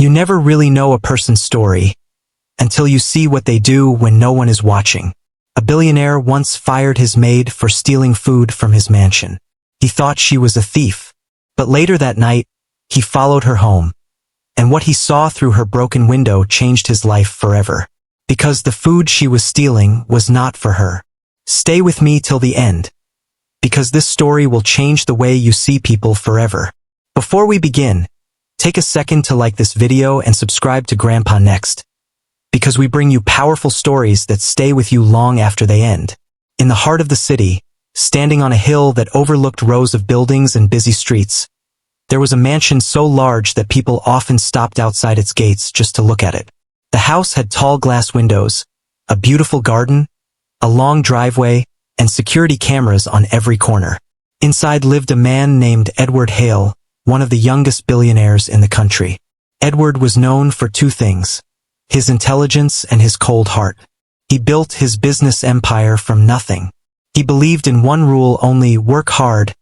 You never really know a person's story until you see what they do when no one is watching. A billionaire once fired his maid for stealing food from his mansion. He thought she was a thief, but later that night, he followed her home, and what he saw through her broken window changed his life forever. Because the food she was stealing was not for her. Stay with me till the end, because this story will change the way you see people forever. Before we begin, take a second to like this video and subscribe to Grandpa Next, because we bring you powerful stories that stay with you long after they end. In the heart of the city, standing on a hill that overlooked rows of buildings and busy streets, there was a mansion so large that people often stopped outside its gates just to look at it. The house had tall glass windows, a beautiful garden, a long driveway, and security cameras on every corner. Inside lived a man named Edward Hale, one of the youngest billionaires in the country. Edward was known for two things: his intelligence and his cold heart. He built his business empire from nothing. He believed in one rule only: work hard,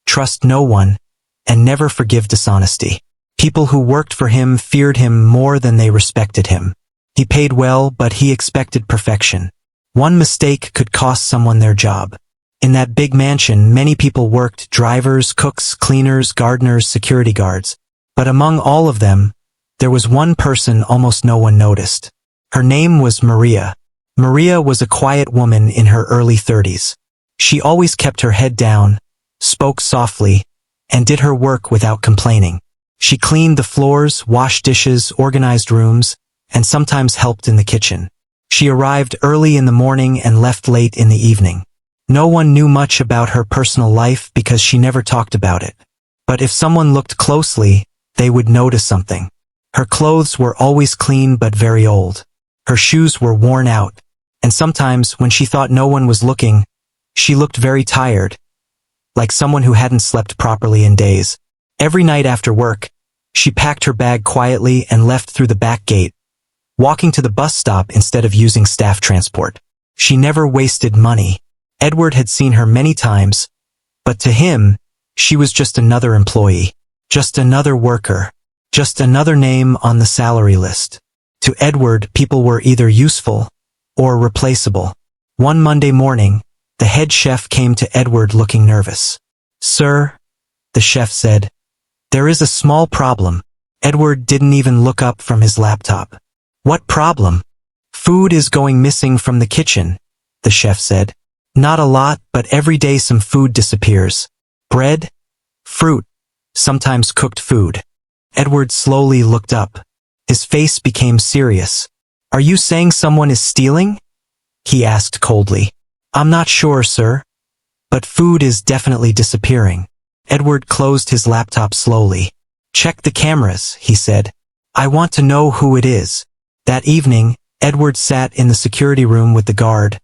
trust no one, and never forgive dishonesty. People who worked for him feared him more than they respected him. He paid well, but he expected perfection. One mistake could cost someone their job. In that big mansion, many people worked: drivers, cooks, cleaners, gardeners, security guards. But among all of them, there was one person almost no one noticed. Her name was Maria. Maria was a quiet woman in her early 30s. She always kept her head down, spoke softly, and did her work without complaining. She cleaned the floors, washed dishes, organized rooms, and sometimes helped in the kitchen. She arrived early in the morning and left late in the evening. No one knew much about her personal life because she never talked about it. But if someone looked closely, they would notice something. Her clothes were always clean but very old. Her shoes were worn out, and sometimes, when she thought no one was looking, she looked very tired, like someone who hadn't slept properly in days. Every night after work, she packed her bag quietly and left through the back gate, walking to the bus stop instead of using staff transport. She never wasted money. Edward had seen her many times, but to him, she was just another employee, just another worker, just another name on the salary list. To Edward, people were either useful or replaceable. One Monday morning, the head chef came to Edward looking nervous. "Sir," the chef said, "there is a small problem." Edward didn't even look up from his laptop. "What problem?" "Food is going missing from the kitchen," the chef said. "Not a lot, but every day some food disappears. Bread, fruit, sometimes cooked food." Edward slowly looked up. His face became serious. "Are you saying someone is stealing?" he asked coldly. "I'm not sure, sir, but food is definitely disappearing." Edward closed his laptop slowly. "Check the cameras," he said. "I want to know who it is." That evening, Edward sat in the security room with the guard,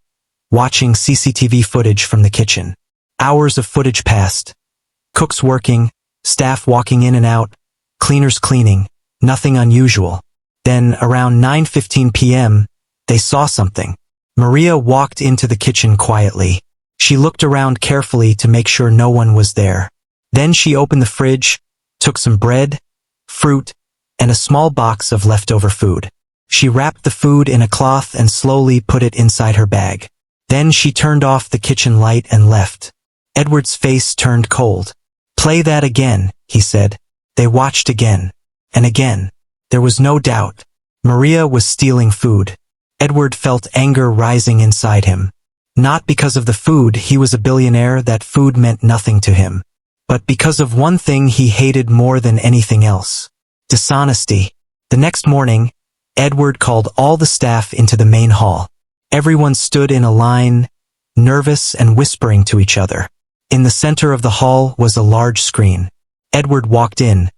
watching CCTV footage from the kitchen. Hours of footage passed. Cooks working, staff walking in and out, cleaners cleaning, nothing unusual. Then, around 9:15 p.m., they saw something. Maria walked into the kitchen quietly. She looked around carefully to make sure no one was there. Then she opened the fridge, took some bread, fruit, and a small box of leftover food. She wrapped the food in a cloth and slowly put it inside her bag. Then she turned off the kitchen light and left. Edward's face turned cold. "Play that again," he said. They watched again, and again. There was no doubt. Maria was stealing food. Edward felt anger rising inside him. Not because of the food, he was a billionaire, that food meant nothing to him. But because of one thing he hated more than anything else: dishonesty. The next morning, Edward called all the staff into the main hall. Everyone stood in a line, nervous and whispering to each other. In the center of the hall was a large screen. Edward walked in,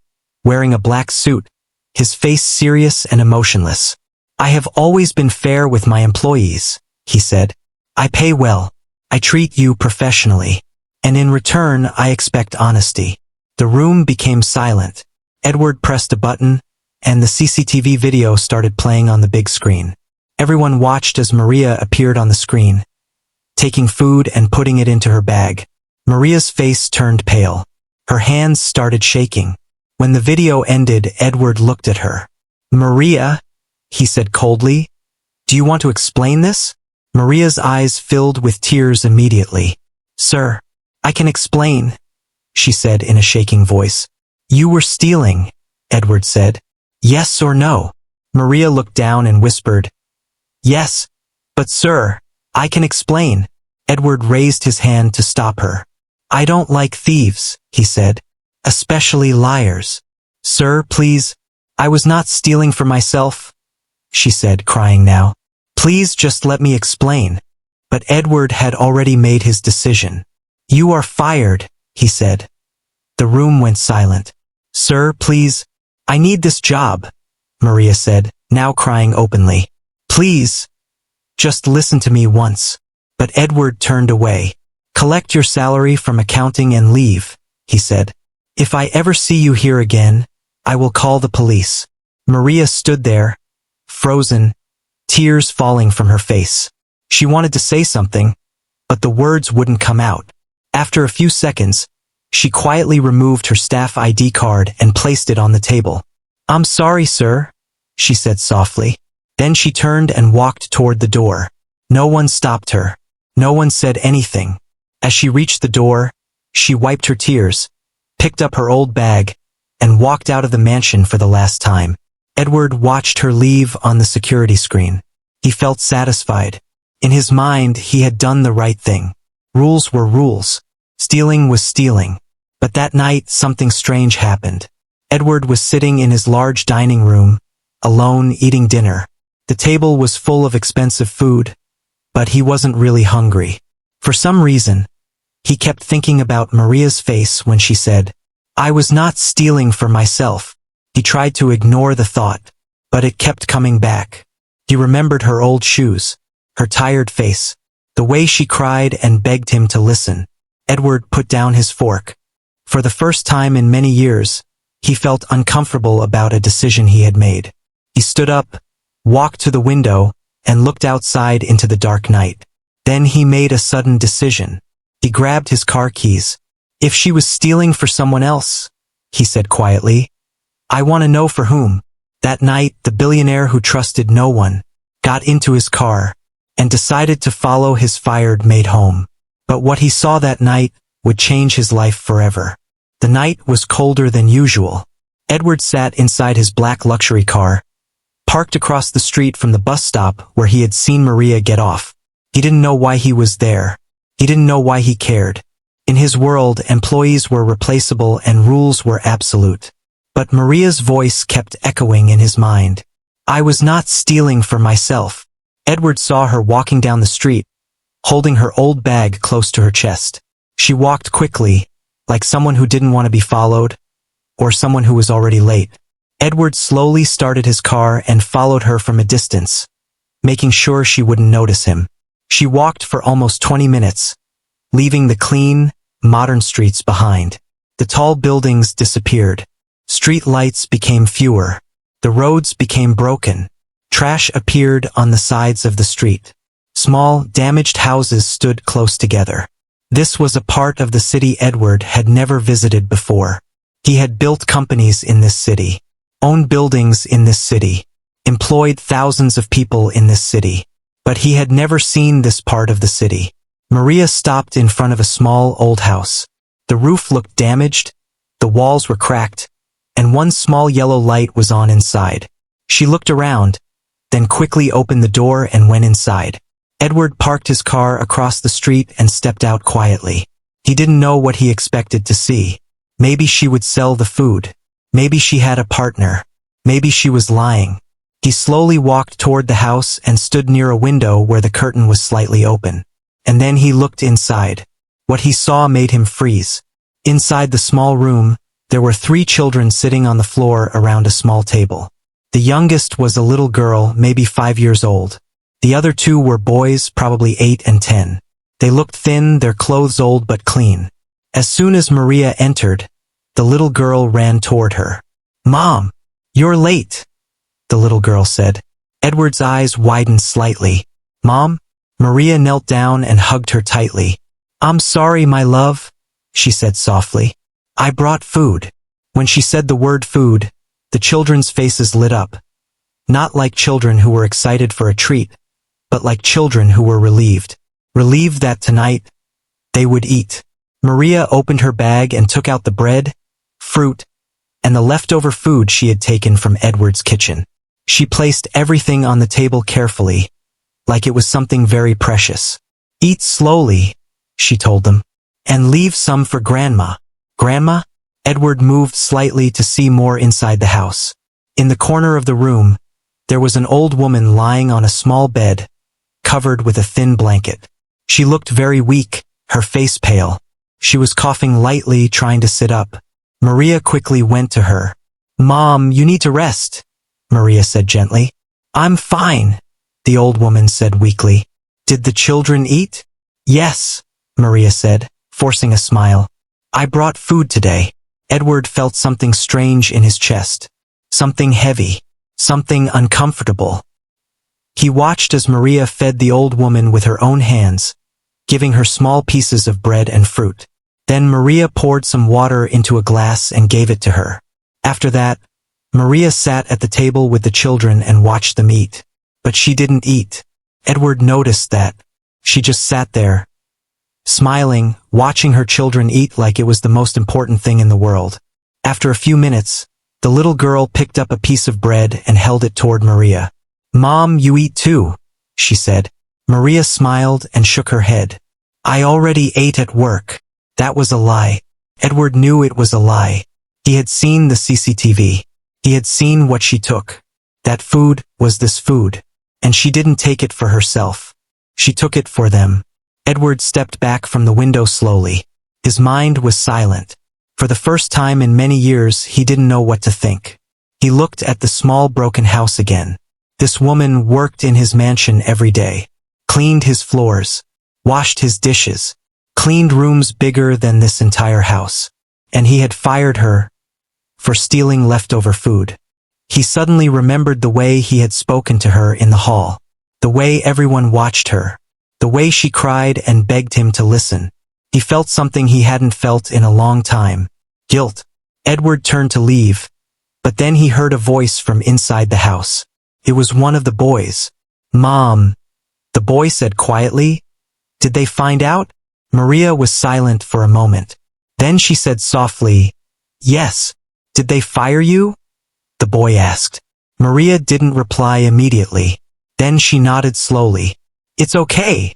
wearing a black suit, his face serious and emotionless. "I have always been fair with my employees," he said. "I pay well. I treat you professionally. And in return, I expect honesty." The room became silent. Edward pressed a button, and the CCTV video started playing on the big screen. Everyone watched as Maria appeared on the screen, taking food and putting it into her bag. Maria's face turned pale. Her hands started shaking. When the video ended, Edward looked at her. Maria, he said coldly, do you want to explain this? Maria's eyes filled with tears immediately. Sir, I can explain, she said in a shaking voice. You were stealing, Edward said. Yes or no? Maria looked down and whispered, Yes, but sir, I can explain. Edward raised his hand to stop her. I don't like thieves, he said, especially liars. Sir, please, I was not stealing for myself, she said, crying now. Please just let me explain. But Edward had already made his decision. You are fired, he said. The room went silent. Sir, please, I need this job, Maria said, now crying openly. Please, just listen to me once. But Edward turned away. Collect your salary from accounting and leave, he said. If I ever see you here again, I will call the police. Maria stood there, frozen, tears falling from her face. She wanted to say something, but the words wouldn't come out. After a few seconds, she quietly removed her staff ID card and placed it on the table. I'm sorry, sir, she said softly. Then she turned and walked toward the door. No one stopped her. No one said anything. As she reached the door, she wiped her tears, picked up her old bag, and walked out of the mansion for the last time. Edward watched her leave on the security screen. He felt satisfied. In his mind, he had done the right thing. Rules were rules. Stealing was stealing. But that night, something strange happened. Edward was sitting in his large dining room, alone eating dinner. The table was full of expensive food, but he wasn't really hungry. For some reason, he kept thinking about Maria's face when she said, I was not stealing for myself. He tried to ignore the thought, but it kept coming back. He remembered her old shoes, her tired face, the way she cried and begged him to listen. Edward put down his fork. For the first time in many years, he felt uncomfortable about a decision he had made. He stood up, walked to the window, and looked outside into the dark night. Then he made a sudden decision. He grabbed his car keys. If she was stealing for someone else, he said quietly, I want to know for whom. That night, the billionaire who trusted no one got into his car and decided to follow his fired maid home. But what he saw that night would change his life forever. The night was colder than usual. Edward sat inside his black luxury car, parked across the street from the bus stop where he had seen Maria get off. He didn't know why he was there. He didn't know why he cared. In his world, employees were replaceable and rules were absolute. But Maria's voice kept echoing in his mind. I was not stealing for myself. Edward saw her walking down the street, holding her old bag close to her chest. She walked quickly, like someone who didn't want to be followed, or someone who was already late. Edward slowly started his car and followed her from a distance, making sure she wouldn't notice him. She walked for almost 20 minutes, leaving the clean, modern streets behind. The tall buildings disappeared. Street lights became fewer. The roads became broken. Trash appeared on the sides of the street. Small, damaged houses stood close together. This was a part of the city Edward had never visited before. He had built companies in this city, owned buildings in this city, employed thousands of people in this city. But he had never seen this part of the city. Maria stopped in front of a small old house. The roof looked damaged, the walls were cracked, and one small yellow light was on inside. She looked around, then quickly opened the door and went inside. Edward parked his car across the street and stepped out quietly. He didn't know what he expected to see. Maybe she would sell the food. Maybe she had a partner. Maybe she was lying. He slowly walked toward the house and stood near a window where the curtain was slightly open. And then he looked inside. What he saw made him freeze. Inside the small room, there were 3 children sitting on the floor around a small table. The youngest was a little girl, maybe 5 years old. The other 2 were boys, probably 8 and 10. They looked thin, their clothes old but clean. As soon as Maria entered, the little girl ran toward her. Mom, you're late, the little girl said. Edward's eyes widened slightly. Mom? Maria knelt down and hugged her tightly. I'm sorry, my love, she said softly. I brought food. When she said the word food, the children's faces lit up. not like children who were excited for a treat, but like children who were relieved. Relieved that tonight, they would eat. Maria opened her bag and took out the bread, fruit, and the leftover food she had taken from Edward's kitchen. She placed everything on the table carefully, like it was something very precious. "Eat slowly," she told them, "and leave some for Grandma." "Grandma?" Edward moved slightly to see more inside the house. In the corner of the room, there was an old woman lying on a small bed, covered with a thin blanket. She looked very weak, her face pale. She was coughing lightly, trying to sit up. Maria quickly went to her. "Mom, you need to rest," Maria said gently. "I'm fine," the old woman said weakly. "Did the children eat?" "Yes," Maria said, forcing a smile. "I brought food today." Edward felt something strange in his chest. Something heavy. Something uncomfortable. He watched as Maria fed the old woman with her own hands, giving her small pieces of bread and fruit. Then Maria poured some water into a glass and gave it to her. After that, Maria sat at the table with the children and watched them eat. But she didn't eat. Edward noticed that. She just sat there, smiling, watching her children eat like it was the most important thing in the world. After a few minutes, the little girl picked up a piece of bread and held it toward Maria. "Mom, you eat too," she said. Maria smiled and shook her head. "I already ate at work." That was a lie. Edward knew it was a lie. He had seen the CCTV. He had seen what she took. That food was this food. And she didn't take it for herself. She took it for them. Edward stepped back from the window slowly. His mind was silent. For the first time in many years, he didn't know what to think. He looked at the small broken house again. This woman worked in his mansion every day, cleaned his floors, washed his dishes, cleaned rooms bigger than this entire house. And he had fired her for stealing leftover food. He suddenly remembered the way he had spoken to her in the hall, the way everyone watched her, the way she cried and begged him to listen. He felt something he hadn't felt in a long time. Guilt. Edward turned to leave, but then he heard a voice from inside the house. It was one of the boys. "Mom," the boy said quietly. "Did they find out?" Maria was silent for a moment. Then she said softly, "Yes." "Did they fire you?" the boy asked. Maria didn't reply immediately. Then she nodded slowly. "It's okay,"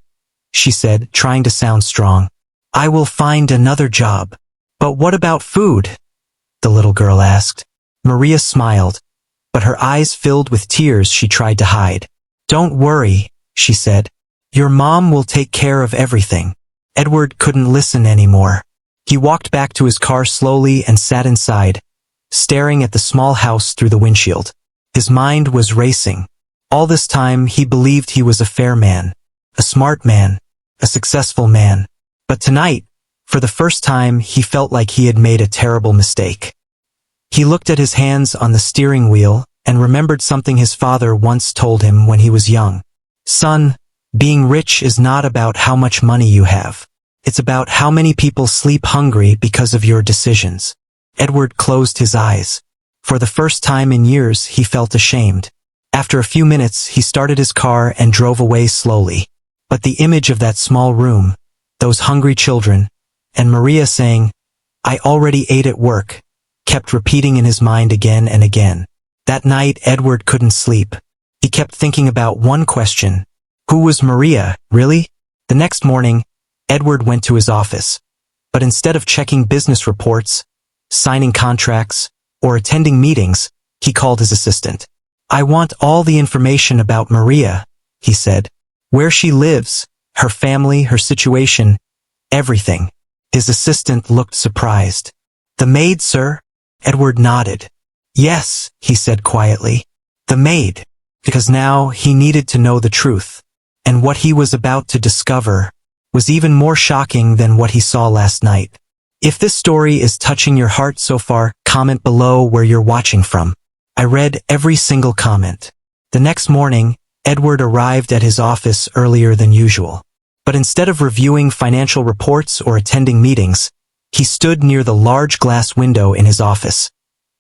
she said, trying to sound strong. "I will find another job." "But what about food?" the little girl asked. Maria smiled, but her eyes filled with tears she tried to hide. "Don't worry," she said. "Your mom will take care of everything." Edward couldn't listen anymore. He walked back to his car slowly and sat inside, staring at the small house through the windshield. His mind was racing. All this time he believed he was a fair man, a smart man, a successful man. But tonight, for the first time, he felt like he had made a terrible mistake. He looked at his hands on the steering wheel and remembered something his father once told him when he was young. "Son, being rich is not about how much money you have. It's about how many people sleep hungry because of your decisions." Edward closed his eyes. For the first time in years, he felt ashamed. After a few minutes, he started his car and drove away slowly. But the image of that small room, those hungry children, and Maria saying, "I already ate at work," kept repeating in his mind again and again. That night, Edward couldn't sleep. He kept thinking about one question. Who was Maria, really? The next morning, Edward went to his office. But instead of checking business reports, signing contracts, or attending meetings, he called his assistant. "I want all the information about Maria," he said. "Where she lives, her family, her situation, everything." His assistant looked surprised. "The maid, sir?" Edward nodded. "Yes," he said quietly. "The maid." Because now he needed to know the truth. And what he was about to discover was even more shocking than what he saw last night. If this story is touching your heart so far, comment below where you're watching from. I read every single comment. The next morning, Edward arrived at his office earlier than usual. But instead of reviewing financial reports or attending meetings, he stood near the large glass window in his office,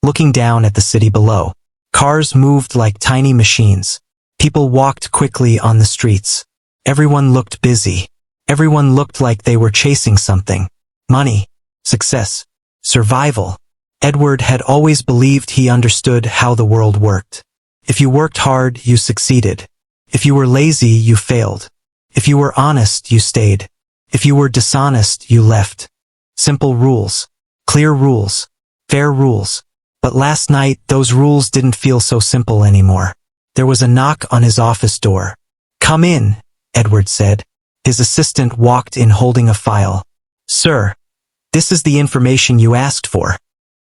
looking down at the city below. Cars moved like tiny machines. People walked quickly on the streets. Everyone looked busy. Everyone looked like they were chasing something. Money, success, survival. Edward had always believed he understood how the world worked. If you worked hard, you succeeded. If you were lazy, you failed. If you were honest, you stayed. If you were dishonest, you left. Simple rules. Clear rules. Fair rules. But last night, those rules didn't feel so simple anymore. There was a knock on his office door. "Come in," Edward said. His assistant walked in holding a file. "Sir, this is the information you asked for."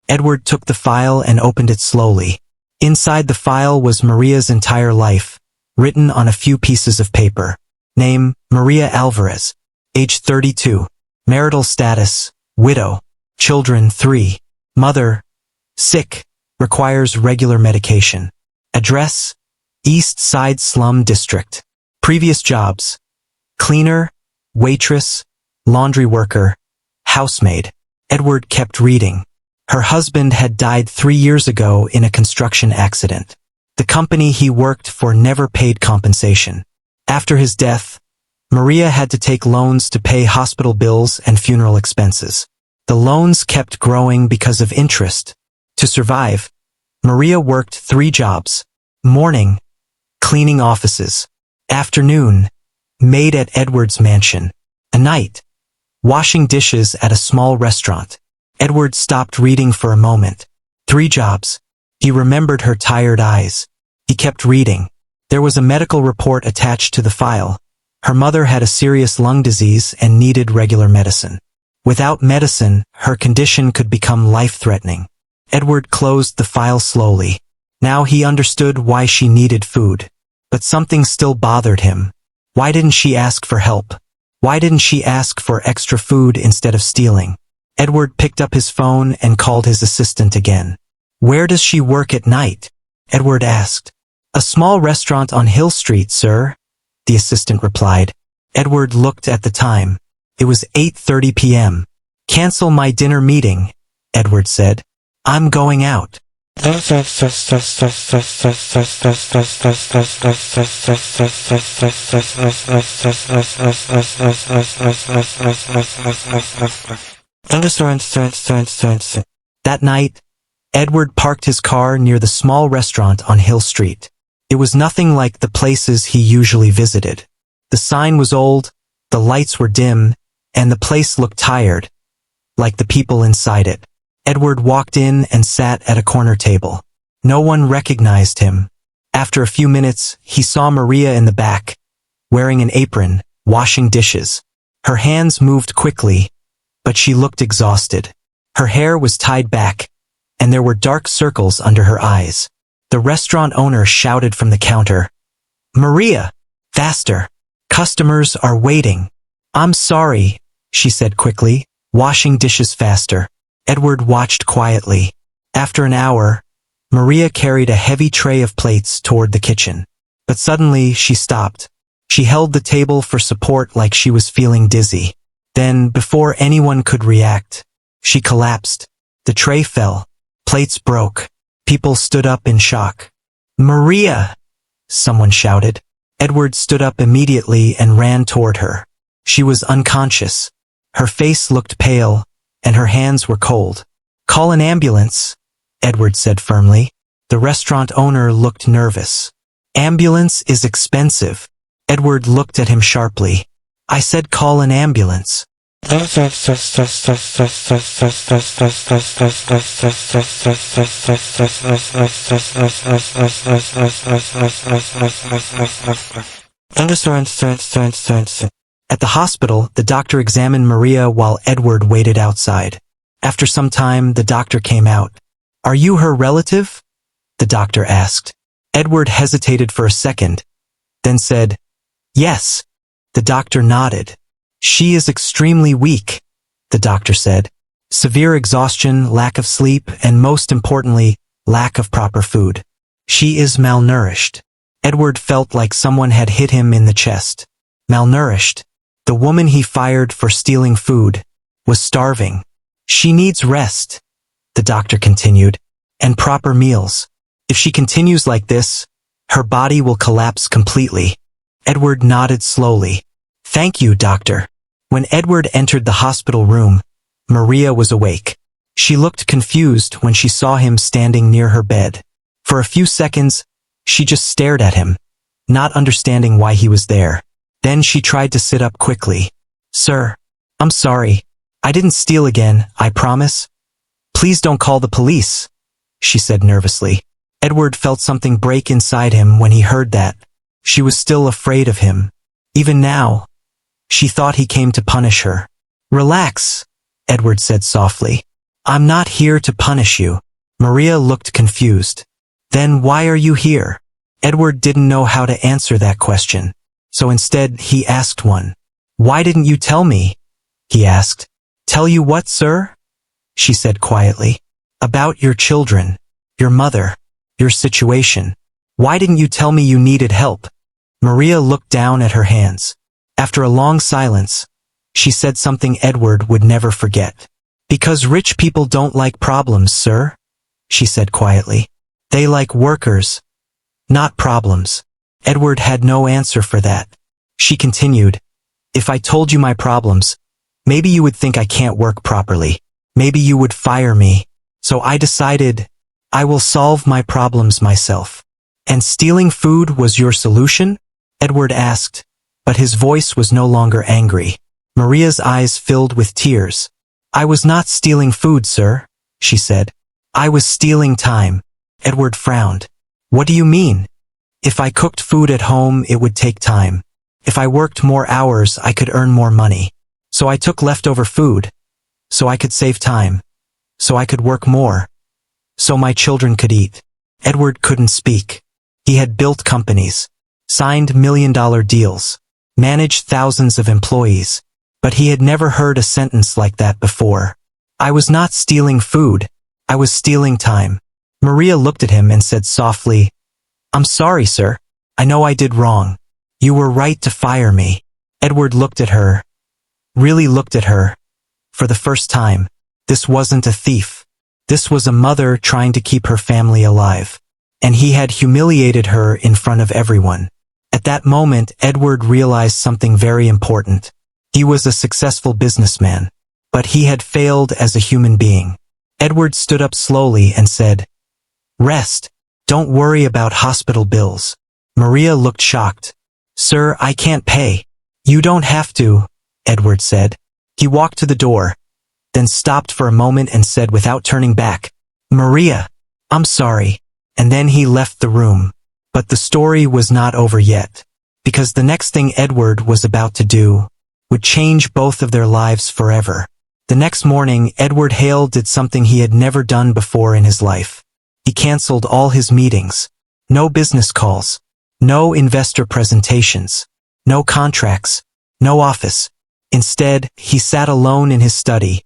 Edward took the file and opened it slowly. Inside the file was Maria's entire life, written on a few pieces of paper. Name, Maria Alvarez. Age 32. Marital status, widow. Children 3. Mother, sick, requires regular medication. Address, East Side Slum District. Previous jobs, cleaner, waitress, laundry worker, housemaid. Edward kept reading. Her husband had died 3 years ago in a construction accident. The company he worked for never paid compensation. After his death, Maria had to take loans to pay hospital bills and funeral expenses. The loans kept growing because of interest. To survive, Maria worked 3 jobs. Morning, cleaning offices. Afternoon, maid at Edward's mansion. A night, washing dishes at a small restaurant. Edward stopped reading for a moment. 3 jobs. He remembered her tired eyes. He kept reading. There was a medical report attached to the file. Her mother had a serious lung disease and needed regular medicine. Without medicine, her condition could become life-threatening. Edward closed the file slowly. Now he understood why she needed food. But something still bothered him. Why didn't she ask for help? Why didn't she ask for extra food instead of stealing? Edward picked up his phone and called his assistant again. "Where does she work at night?" Edward asked. "A small restaurant on Hill Street, sir," the assistant replied. Edward looked at the time. It was 8:30 p.m. "Cancel my dinner meeting," Edward said. "I'm going out." That night, Edward parked his car near the small restaurant on Hill Street. It was nothing like the places he usually visited. The sign was old, the lights were dim, and the place looked tired, like the people inside it. Edward walked in and sat at a corner table. No one recognized him. After a few minutes, he saw Maria in the back, wearing an apron, washing dishes. Her hands moved quickly, but she looked exhausted. Her hair was tied back, and there were dark circles under her eyes. The restaurant owner shouted from the counter, "Maria, faster! Customers are waiting." "I'm sorry," she said quickly, washing dishes faster. Edward watched quietly. After an hour, Maria carried a heavy tray of plates toward the kitchen. But suddenly she stopped. She held the table for support like she was feeling dizzy. Then, before anyone could react, she collapsed. The tray fell. Plates broke. People stood up in shock. "Maria!" someone shouted. Edward stood up immediately and ran toward her. She was unconscious. Her face looked pale, and her hands were cold. "Call an ambulance," Edward said firmly. The restaurant owner looked nervous. "Ambulance is expensive." Edward looked at him sharply. "I said call an ambulance." At the hospital, the doctor examined Maria while Edward waited outside. After some time, the doctor came out. "Are you her relative?" the doctor asked. Edward hesitated for a second, then said, "Yes." The doctor nodded. "She is extremely weak," the doctor said. "Severe exhaustion, lack of sleep, and most importantly, lack of proper food. She is malnourished." Edward felt like someone had hit him in the chest. Malnourished. The woman he fired for stealing food was starving. "She needs rest," the doctor continued, "and proper meals. If she continues like this, her body will collapse completely. Edward nodded slowly. Thank you, doctor. When Edward entered the hospital room, Maria was awake. She looked confused when she saw him standing near her bed. For a few seconds, she just stared at him, not understanding why he was there. Then she tried to sit up quickly. Sir, I'm sorry. I didn't steal again, I promise. Please don't call the police, she said nervously. Edward felt something break inside him when he heard that. She was still afraid of him. Even now, she thought he came to punish her. Relax, Edward said softly. I'm not here to punish you. Maria looked confused. Then why are you here? Edward didn't know how to answer that question, so instead he asked one. Why didn't you tell me? He asked. Tell you what, sir? She said quietly. About your children, your mother, your situation. Why didn't you tell me you needed help? Maria looked down at her hands. After a long silence, she said something Edward would never forget. Because rich people don't like problems, sir, she said quietly. They like workers, not problems. Edward had no answer for that. She continued, if I told you my problems, maybe you would think I can't work properly. Maybe you would fire me. So I decided, I will solve my problems myself. And stealing food was your solution? Edward asked, but his voice was no longer angry. Maria's eyes filled with tears. I was not stealing food, sir, she said. I was stealing time. Edward frowned. What do you mean? If I cooked food at home, it would take time. If I worked more hours, I could earn more money. So I took leftover food. So I could save time. So I could work more. So my children could eat. Edward couldn't speak. He had built companies, signed million-dollar deals, managed thousands of employees, but he had never heard a sentence like that before. I was not stealing food. I was stealing time. Maria looked at him and said softly, I'm sorry, sir. I know I did wrong. You were right to fire me. Edward looked at her, really looked at her. For the first time, this wasn't a thief. This was a mother trying to keep her family alive. And he had humiliated her in front of everyone. At that moment, Edward realized something very important. He was a successful businessman, but he had failed as a human being. Edward stood up slowly and said, Rest. Don't worry about hospital bills. Maria looked shocked. Sir, I can't pay. You don't have to, Edward said. He walked to the door, then stopped for a moment and said without turning back, Maria, I'm sorry. And then he left the room. But the story was not over yet, because the next thing Edward was about to do would change both of their lives forever. The next morning, Edward Hale did something he had never done before in his life. He canceled all his meetings. No business calls. No investor presentations. No contracts. No office. Instead, he sat alone in his study,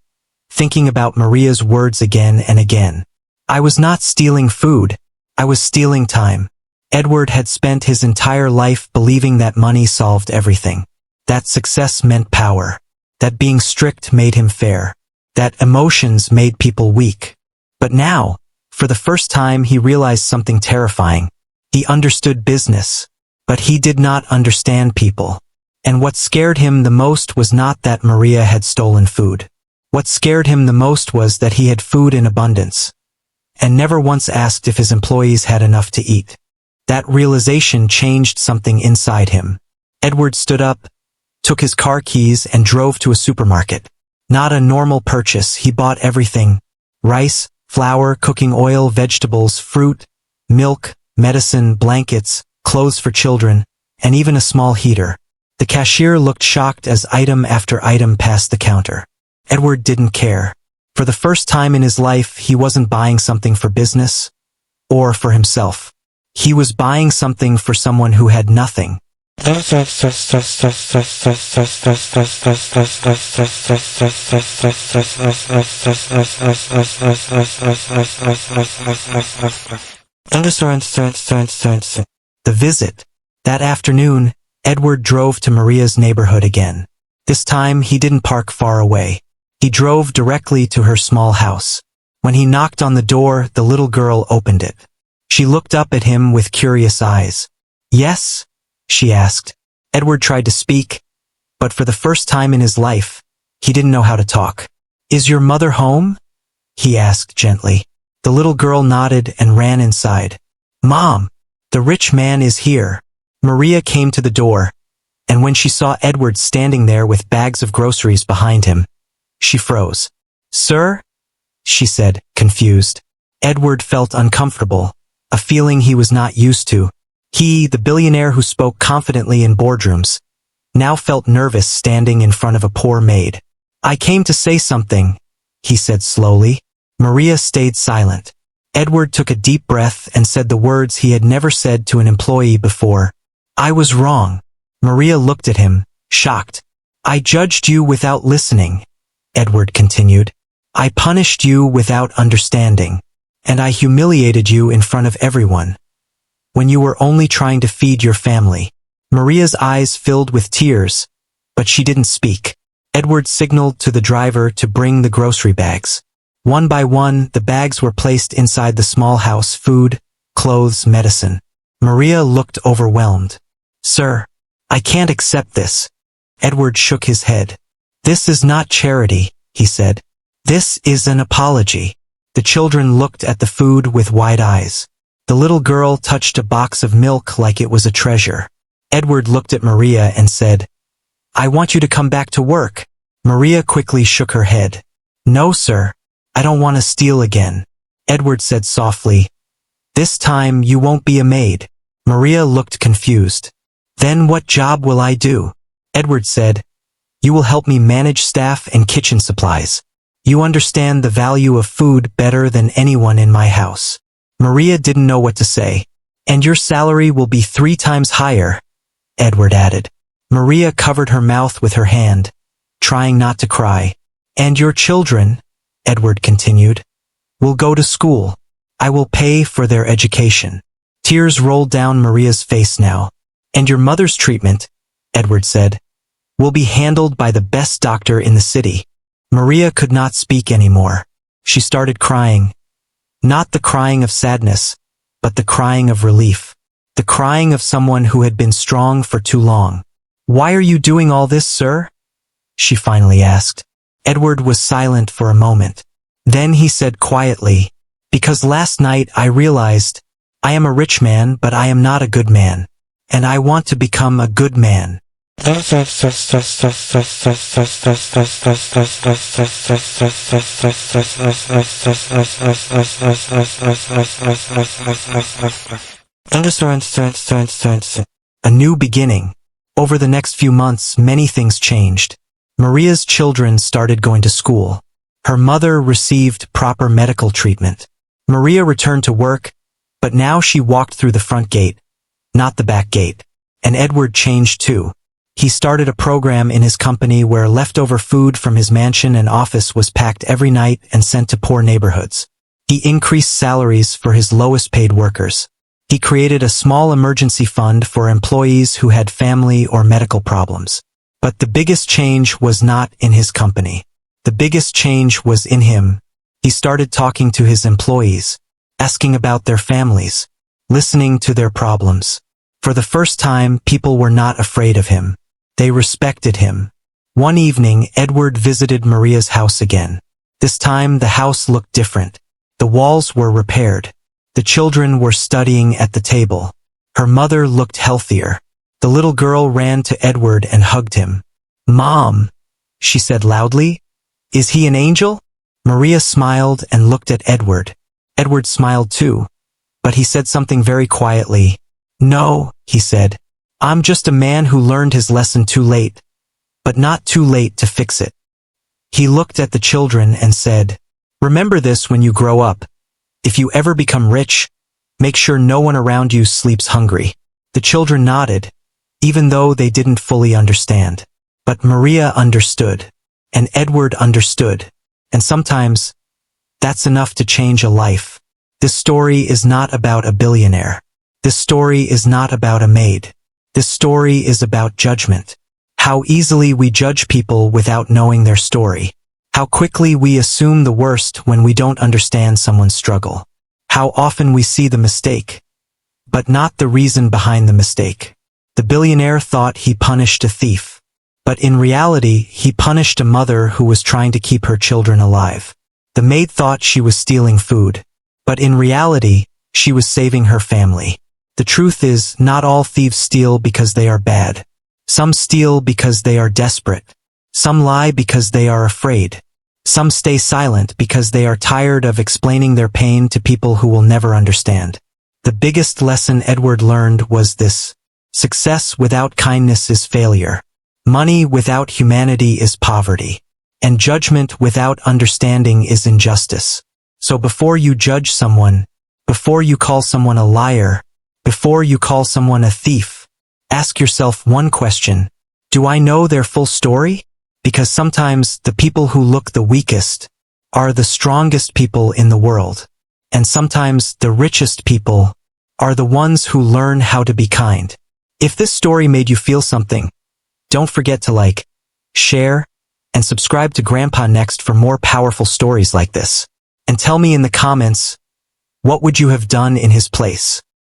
thinking about Maria's words again and again. I was not stealing food. I was stealing time. Edward had spent his entire life believing that money solved everything. That success meant power. That being strict made him fair. That emotions made people weak. But now, for the first time, he realized something terrifying. He understood business, but he did not understand people. And what scared him the most was not that Maria had stolen food. What scared him the most was that he had food in abundance, and never once asked if his employees had enough to eat. That realization changed something inside him. Edward stood up, took his car keys and drove to a supermarket. Not a normal purchase, he bought everything. Rice, flour, cooking oil, vegetables, fruit, milk, medicine, blankets, clothes for children, and even a small heater. The cashier looked shocked as item after item passed the counter. Edward didn't care. For the first time in his life, he wasn't buying something for business or for himself. He was buying something for someone who had nothing. The visit. That afternoon, Edward drove to Maria's neighborhood again. This time, he didn't park far away. He drove directly to her small house. When he knocked on the door, the little girl opened it. She looked up at him with curious eyes. Yes? She asked. Edward tried to speak, but for the first time in his life, he didn't know how to talk. Is your mother home? He asked gently. The little girl nodded and ran inside. Mom, the rich man is here. Maria came to the door, and when she saw Edward standing there with bags of groceries behind him, she froze. Sir? She said, confused. Edward felt uncomfortable, a feeling he was not used to. He, the billionaire who spoke confidently in boardrooms, now felt nervous standing in front of a poor maid. I came to say something, he said slowly. Maria stayed silent. Edward took a deep breath and said the words he had never said to an employee before. I was wrong. Maria looked at him, shocked. I judged you without listening, Edward continued. I punished you without understanding, and I humiliated you in front of everyone, when you were only trying to feed your family. Maria's eyes filled with tears, but she didn't speak. Edward signaled to the driver to bring the grocery bags. One by one, the bags were placed inside the small house: food, clothes, medicine. Maria looked overwhelmed. Sir, I can't accept this. Edward shook his head. This is not charity, he said. This is an apology. The children looked at the food with wide eyes. The little girl touched a box of milk like it was a treasure. Edward looked at Maria and said, I want you to come back to work. Maria quickly shook her head. No, sir. I don't want to steal again. Edward said softly. This time you won't be a maid. Maria looked confused. Then what job will I do? Edward said, you will help me manage staff and kitchen supplies. You understand the value of food better than anyone in my house. Maria didn't know what to say. And your salary will be 3 times higher, Edward added. Maria covered her mouth with her hand, trying not to cry. And your children, Edward continued, will go to school. I will pay for their education. Tears rolled down Maria's face now. And your mother's treatment, Edward said, will be handled by the best doctor in the city. Maria could not speak anymore. She started crying. Not the crying of sadness, but the crying of relief. The crying of someone who had been strong for too long. Why are you doing all this, sir? She finally asked. Edward was silent for a moment. Then he said quietly, because last night I realized, I am a rich man, but I am not a good man. And I want to become a good man. A new beginning. Over the next few months, many things changed. Maria's children started going to school. Her mother received proper medical treatment. Maria returned to work, but now she walked through the front gate, not the back gate. And Edward changed too. He started a program in his company where leftover food from his mansion and office was packed every night and sent to poor neighborhoods. He increased salaries for his lowest paid workers. He created a small emergency fund for employees who had family or medical problems. But the biggest change was not in his company. The biggest change was in him. He started talking to his employees, asking about their families, listening to their problems. For the first time, people were not afraid of him. They respected him. One evening, Edward visited Maria's house again. This time, the house looked different. The walls were repaired. The children were studying at the table. Her mother looked healthier. The little girl ran to Edward and hugged him. Mom, she said loudly. Is he an angel? Maria smiled and looked at Edward. Edward smiled too, but he said something very quietly. No, he said. I'm just a man who learned his lesson too late, but not too late to fix it. He looked at the children and said, remember this when you grow up. If you ever become rich, make sure no one around you sleeps hungry. The children nodded, even though they didn't fully understand. But Maria understood, and Edward understood, and sometimes, that's enough to change a life. This story is not about a billionaire. This story is not about a maid. This story is about judgment. How easily we judge people without knowing their story. How quickly we assume the worst when we don't understand someone's struggle. How often we see the mistake, but not the reason behind the mistake. The billionaire thought he punished a thief, but in reality, he punished a mother who was trying to keep her children alive. The maid thought she was stealing food, but in reality, she was saving her family. The truth is, not all thieves steal because they are bad. Some steal because they are desperate. Some lie because they are afraid. Some stay silent because they are tired of explaining their pain to people who will never understand. The biggest lesson Edward learned was this: success without kindness is failure. Money without humanity is poverty. And judgment without understanding is injustice. So before you judge someone, before you call someone a liar, before you call someone a thief, ask yourself one question: do I know their full story? Because sometimes the people who look the weakest are the strongest people in the world. And sometimes the richest people are the ones who learn how to be kind. If this story made you feel something, don't forget to like, share, and subscribe to Grandpa Next for more powerful stories like this. And tell me in the comments, what would you have done in his place?